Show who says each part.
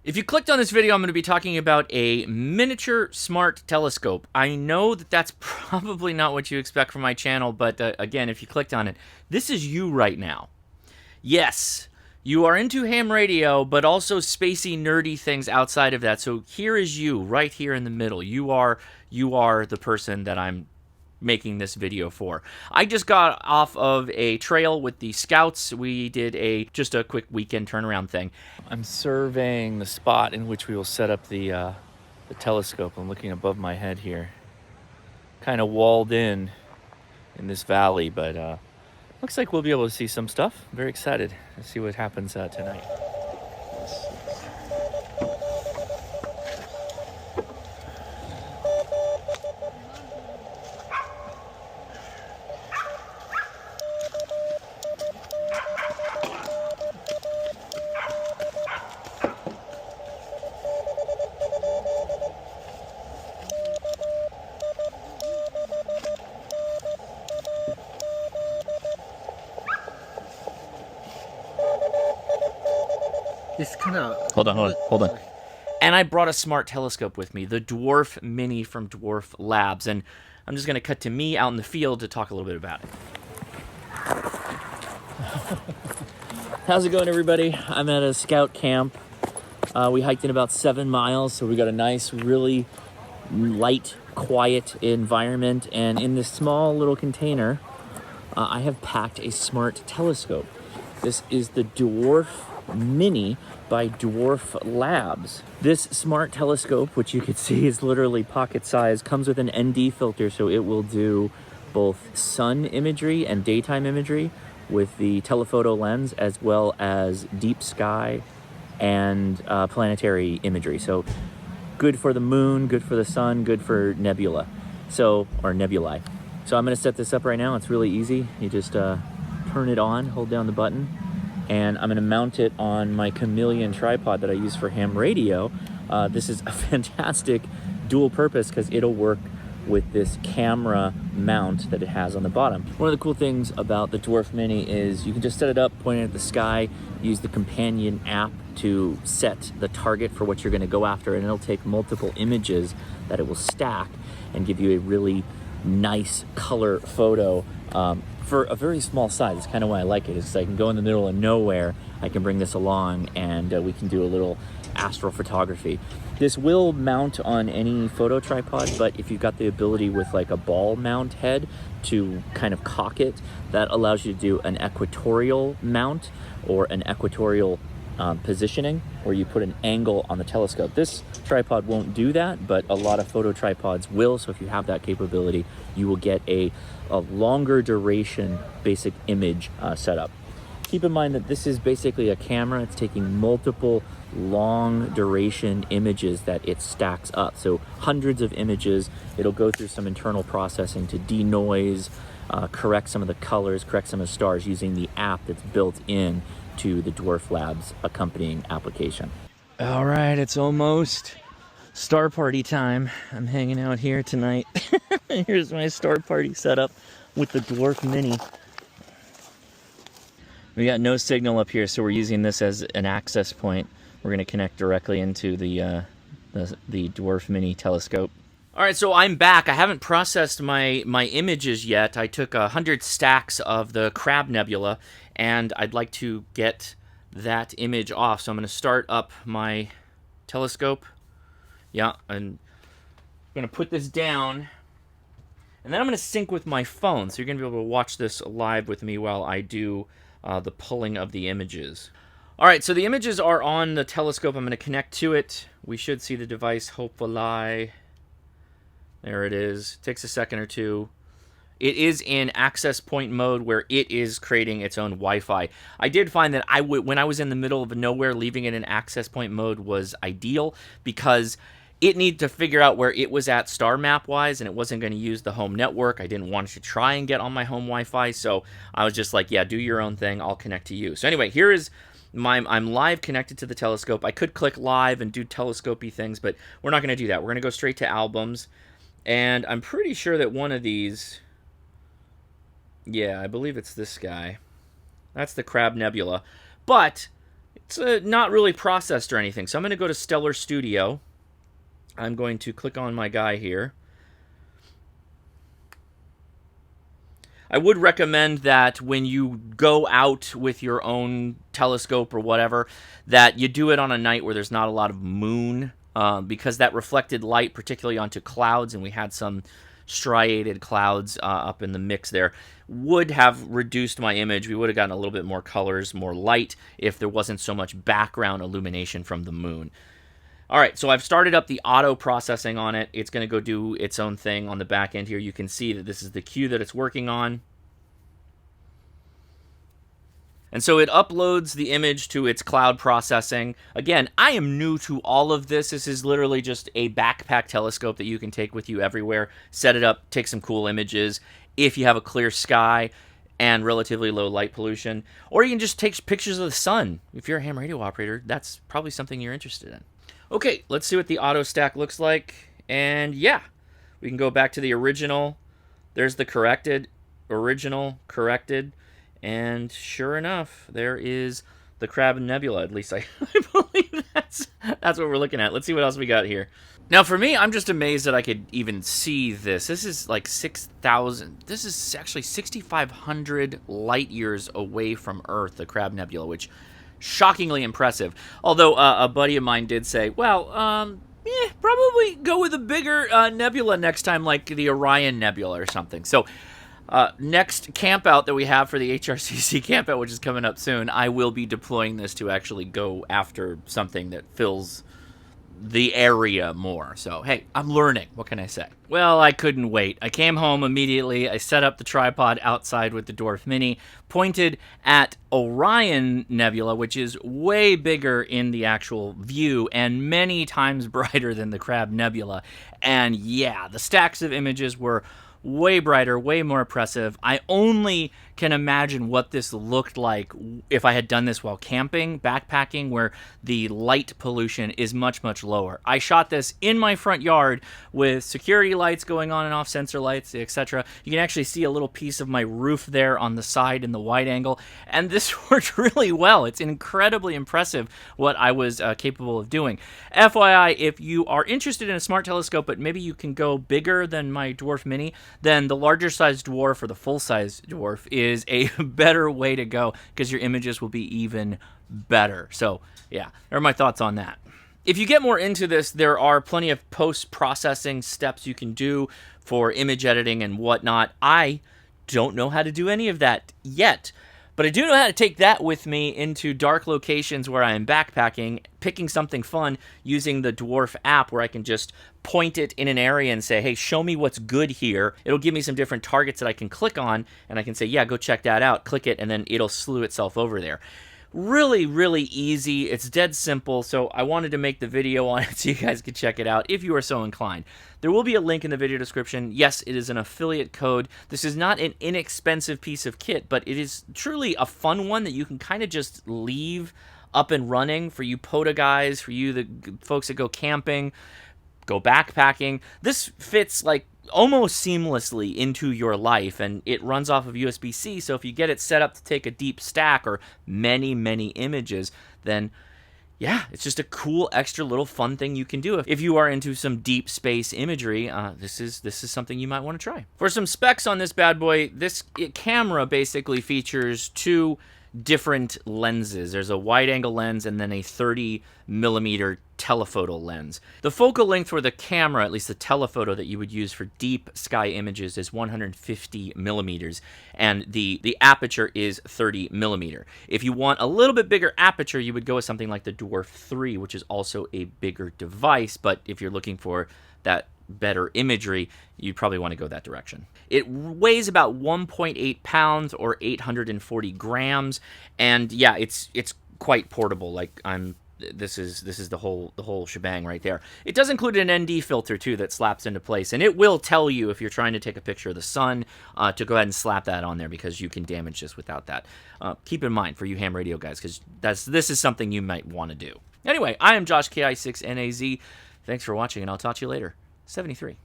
Speaker 1: If you clicked on this video, I'm going to be talking about a miniature smart telescope. I know that that's probably not what you expect from my channel, but again, if you clicked on it, this is you right now. Yes, you are into ham radio, but also spacey, nerdy things outside of that. So here is you, right here in the middle. You are the person that I'm making this video for. I just got off of a trail with the scouts. We did just a quick weekend turnaround thing. I'm surveying the spot in which we will set up the telescope. I'm looking above my head here, kind of walled in this valley, but looks like we'll be able to see some stuff. I'm very excited to see what happens tonight.
Speaker 2: It's kind of...
Speaker 1: Hold on. And I brought a smart telescope with me, the Dwarf Mini from Dwarf Labs. And I'm just going to cut to me out in the field to talk a little bit about it. How's it going, everybody? I'm at a scout camp. We hiked in about 7 miles, so we got a nice, really light, quiet environment. And in this small little container, I have packed a smart telescope. This is the Dwarf Mini by Dwarf Labs. This smart telescope, which you can see is literally pocket size, comes with an ND filter, so it will do both sun imagery and daytime imagery with the telephoto lens, as well as deep sky and planetary imagery. So good for the moon, good for the sun, good for nebula, or nebulae. So I'm going to set this up right now. It's really easy. You just turn it on, hold down the button, and I'm going to mount it on my Chameleon tripod that I use for ham radio. This is a fantastic dual purpose because it'll work with this camera mount that it has on the bottom. One of the cool things about the Dwarf Mini is you can just set it up, point it at the sky, use the companion app to set the target for what you're going to go after, and it'll take multiple images that it will stack and give you a really nice color photo for a very small size. It's kind of why I like it. It's I can go in the middle of nowhere, I can bring this along, and we can do a little astrophotography. This will mount on any photo tripod, but if you've got the ability with like a ball mount head to kind of cock it, that allows you to do an equatorial mount or an equatorial positioning where you put an angle on the telescope. This tripod won't do that, but a lot of photo tripods will. So if you have that capability, you will get a longer duration basic image setup. Keep in mind that this is basically a camera. It's taking multiple long duration images that it stacks up. So hundreds of images. It'll go through some internal processing to denoise, correct some of the colors, correct some of the stars using the app that's built in to the Dwarf Labs accompanying application. All right, it's almost star party time. I'm hanging out here tonight. Here's my star party setup with the Dwarf Mini. We got no signal up here, so we're using this as an access point. We're going to connect directly into the Dwarf Mini telescope. All right, so I'm back. I haven't processed my images yet. I took 100 stacks of the Crab Nebula, and I'd like to get that image off. So I'm going to start up my telescope. Yeah, and I'm going to put this down, and then I'm going to sync with my phone. So you're going to be able to watch this live with me while I do the pulling of the images. All right, so the images are on the telescope. I'm going to connect to it. We should see the device, hopefully. There it is. Takes a second or two. It is in access point mode where it is creating its own Wi-Fi. I did find that when I was in the middle of nowhere, leaving it in access point mode was ideal because it needed to figure out where it was at star map wise, and it wasn't going to use the home network. I didn't want it to try and get on my home Wi-Fi, so I was just like, yeah, do your own thing. I'll connect to you. So anyway, here is I'm live connected to the telescope. I could click live and do telescopy things, but we're not going to do that. We're going to go straight to albums, and I'm pretty sure that one of these, yeah, I believe it's this guy. That's the Crab Nebula. But It's not really processed or anything. So I'm going to go to Stellar Studio. I'm going to click on my guy here. I would recommend that when you go out with your own telescope or whatever, that you do it on a night where there's not a lot of moon, because that reflected light, particularly onto clouds, and we had some striated clouds up in the mix there, would have reduced my image. We would have gotten a little bit more colors, more light, if there wasn't so much background illumination from the moon. All right, so I've started up the auto processing on it. It's going to go do its own thing on the back end here. You can see that this is the queue that it's working on. And so it uploads the image to its cloud processing. Again, I am new to all of this. This is literally just a backpack telescope that you can take with you everywhere. Set it up, take some cool images. If you have a clear sky and relatively low light pollution. Or you can just take pictures of the sun. If you're a ham radio operator, that's probably something you're interested in. Okay, let's see what the auto stack looks like. And yeah, we can go back to the original. There's the corrected, original, corrected. And sure enough, there is the Crab Nebula. At least I believe that's what we're looking at. Let's see what else we got here. Now, for me, I'm just amazed that I could even see this. This is like 6,000. This is actually 6,500 light years away from Earth, the Crab Nebula, which shockingly impressive. Although a buddy of mine did say, well, probably go with a bigger nebula next time, like the Orion Nebula or something. So next camp out that we have for the HRCC camp out, which is coming up soon, I will be deploying this to actually go after something that fills the area more. So, hey, I'm learning. What can I say? Well, I couldn't wait. I came home immediately. I set up the tripod outside with the Dwarf Mini, pointed at Orion Nebula, which is way bigger in the actual view and many times brighter than the Crab Nebula. And yeah, the stacks of images were way brighter, way more impressive. I only can imagine what this looked like if I had done this while camping, backpacking, where the light pollution is much, much lower. I shot this in my front yard with security lights going on and off, sensor lights, etc. You can actually see a little piece of my roof there on the side in the wide angle, and this worked really well. It's incredibly impressive what I was capable of doing. FYI, if you are interested in a smart telescope, but maybe you can go bigger than my Dwarf Mini, then the larger size dwarf or the full size dwarf is a better way to go because your images will be even better. So yeah, there are my thoughts on that. If you get more into this, there are plenty of post-processing steps you can do for image editing and whatnot. I don't know how to do any of that yet, but I do know how to take that with me into dark locations where I am backpacking, picking something fun using the Dwarf app where I can just point it in an area and say, hey, show me what's good here. It'll give me some different targets that I can click on, and I can say, yeah, go check that out. Click it, and then it'll slew itself over there. Really, really easy. It's dead simple, so I wanted to make the video on it so you guys could check it out if you are so inclined. There will be a link in the video description. Yes, it is an affiliate code. This is not an inexpensive piece of kit, but it is truly a fun one that you can kind of just leave up and running for you POTA guys, for you the folks that go camping, go backpacking. This fits like almost seamlessly into your life, and it runs off of USB-C, so if you get it set up to take a deep stack or many, many images, then yeah, it's just a cool extra little fun thing you can do. If you are into some deep space imagery, this is something you might want to try. For some specs on this bad boy, this camera basically features two different lenses. There's a wide angle lens and then a 30mm telephoto lens. The focal length for the camera, at least the telephoto that you would use for deep sky images, is 150mm, and the aperture is 30mm. If you want a little bit bigger aperture, you would go with something like the Dwarf 3, which is also a bigger device, but if you're looking for that better imagery, you'd probably want to go that direction. It weighs about 1.8 pounds or 840 grams, and yeah, it's quite portable. Like this is the whole shebang right there. It does include an ND filter too that slaps into place, and it will tell you if you're trying to take a picture of the sun to go ahead and slap that on there, because you can damage this without that. Keep in mind for you ham radio guys, because this is something you might want to do. Anyway, I am Josh KI6NAZ. Thanks for watching, and I'll talk to you later. 73.